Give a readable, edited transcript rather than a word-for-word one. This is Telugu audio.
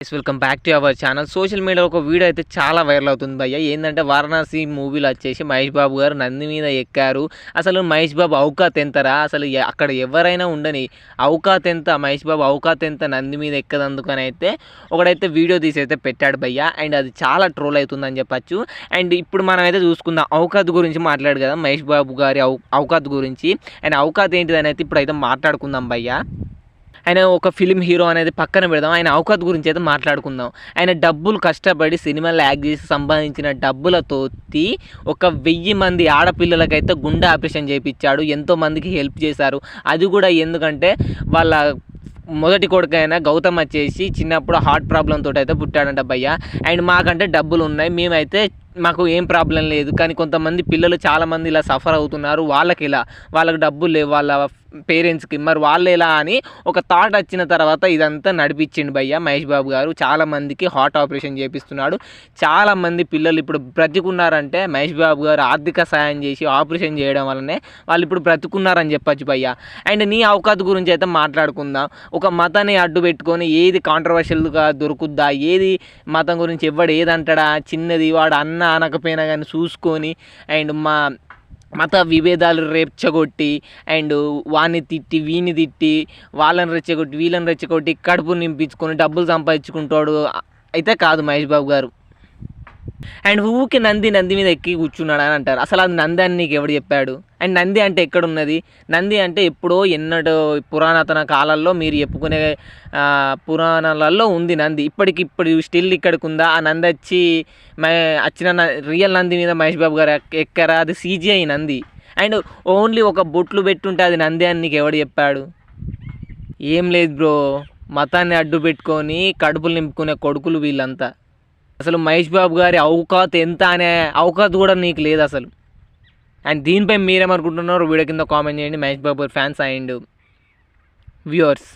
Welcome back to our channel. Social మీడియాలో ఒక వీడియో అయితే చాలా వైరల్ అవుతుంది భయ్య. ఏంటంటే వారణాసి మూవీలో వచ్చేసి మహేష్ బాబు గారు నంది మీద ఎక్కారు. అసలు మహేష్ బాబు ఔకాత్ ఎంతరా, అసలు అక్కడ ఎవరైనా ఉండని ఔకాత్ ఎంత, మహేష్ బాబు ఔకాత్ ఎంత నంది మీద ఎక్కదందుకని అయితే ఒకడైతే వీడియో తీసి అయితే పెట్టాడు భయ్య. అండ్ అది చాలా ట్రోల్ అవుతుందని చెప్పచ్చు. అండ్ ఇప్పుడు మనం అయితే చూసుకుందాం, ఔకాత్ గురించి మాట్లాడు కదా మహేష్ బాబు గారి ఔకాత్ గురించి. అండ్ ఔకాత్ ఏంటిదని అయితే ఇప్పుడు అయితే మాట్లాడుకుందాం భయ్య. ఆయన ఒక ఫిలిం హీరో అనేది పక్కన పెడదాం, ఆయన ఔకాత్ గురించి అయితే మాట్లాడుకుందాం. ఆయన డబ్బులు కష్టపడి సినిమాలో యాక్ట్ చేసి సంపాదించిన డబ్బులతో 1000 మంది ఆడపిల్లలకైతే గుండె ఆపరేషన్ చేయించాడు. ఎంతోమందికి హెల్ప్ చేశారు. అది కూడా ఎందుకంటే వాళ్ళ మొదటి కొడుకైన గౌతమ్ వచ్చేసి చిన్నప్పుడు హార్ట్ ప్రాబ్లంతో అయితే పుట్టాడంట భయ్య. అండ్ మాకంటే డబ్బులు ఉన్నాయి, మేమైతే మాకు ఏం ప్రాబ్లం లేదు, కానీ కొంతమంది పిల్లలు చాలామంది ఇలా సఫర్ అవుతున్నారు, వాళ్ళకి డబ్బులు లేవు వాళ్ళ పేరెంట్స్కి, మరి వాళ్ళు ఎలా అని ఒక థాట్ వచ్చిన తర్వాత ఇదంతా నడిపించిండు భయ్య మహేష్ బాబు గారు. చాలామందికి హార్ట్ ఆపరేషన్ చేపిస్తున్నాడు. చాలామంది పిల్లలు ఇప్పుడు బ్రతికున్నారంటే మహేష్ బాబు గారు ఆర్థిక సాయం చేసి ఆపరేషన్ చేయడం వల్లనే వాళ్ళు ఇప్పుడు బ్రతుకున్నారని చెప్పచ్చు భయ్య. అండ్ నీ ఔకాత్ గురించి అయితే మాట్లాడుకుందాం. ఒక మతాన్ని అడ్డు పెట్టుకొని ఏది కాంట్రవర్షియల్గా దొరుకుద్దా, ఏది మతం గురించి ఎవడు ఏదంటాడా, చిన్నది వాడు అన్న అనకపోయినా కానీ చూసుకొని అండ్ మత విభేదాలు రెచ్చగొట్టి అండ్ వాడిని తిట్టి వీని తిట్టి వాళ్ళని రెచ్చగొట్టి వీళ్ళని రెచ్చగొట్టి కడుపు నింపించుకొని డబ్బులు సంపాదించుకుంటాడు అయితే కాదు మహేష్ బాబు గారు. అండ్ ఊకి నంది మీద ఎక్కి కూర్చున్నాడు అని అంటారు. అసలు అది నంది అని నీకు ఎవడు చెప్పాడు? అండ్ నంది అంటే ఎక్కడున్నది? నంది అంటే ఎప్పుడో ఎన్నడో పురాతన కాలాల్లో మీరు చెప్పుకునే పురాణాలలో ఉంది నంది. ఇప్పుడు స్టిల్ ఇక్కడికి ఉందా? ఆ నంది వచ్చి వచ్చిన రియల్ నంది మీద మహేష్ బాబు గారు ఎక్కరా? అది CGI నంది. అండ్ ఓన్లీ ఒక బొట్లు పెట్టుంటే అది నంది అని నీకు ఎవడు చెప్పాడు? ఏం లేదు బ్రో, మతాన్ని అడ్డు పెట్టుకొని కడుపులు నింపుకునే కొడుకులు వీళ్ళంతా. అసలు మహేష్ బాబు గారి ఔకాత్ ఎంత అనే ఔకాత్ కూడా నీకు లేదు అసలు. అండ్ దీనిపై మీరేమనుకుంటున్నారో వీడియో కింద కామెంట్ చేయండి, మహేష్ బాబు గారి ఫ్యాన్స్ అండ్ వ్యూవర్స్.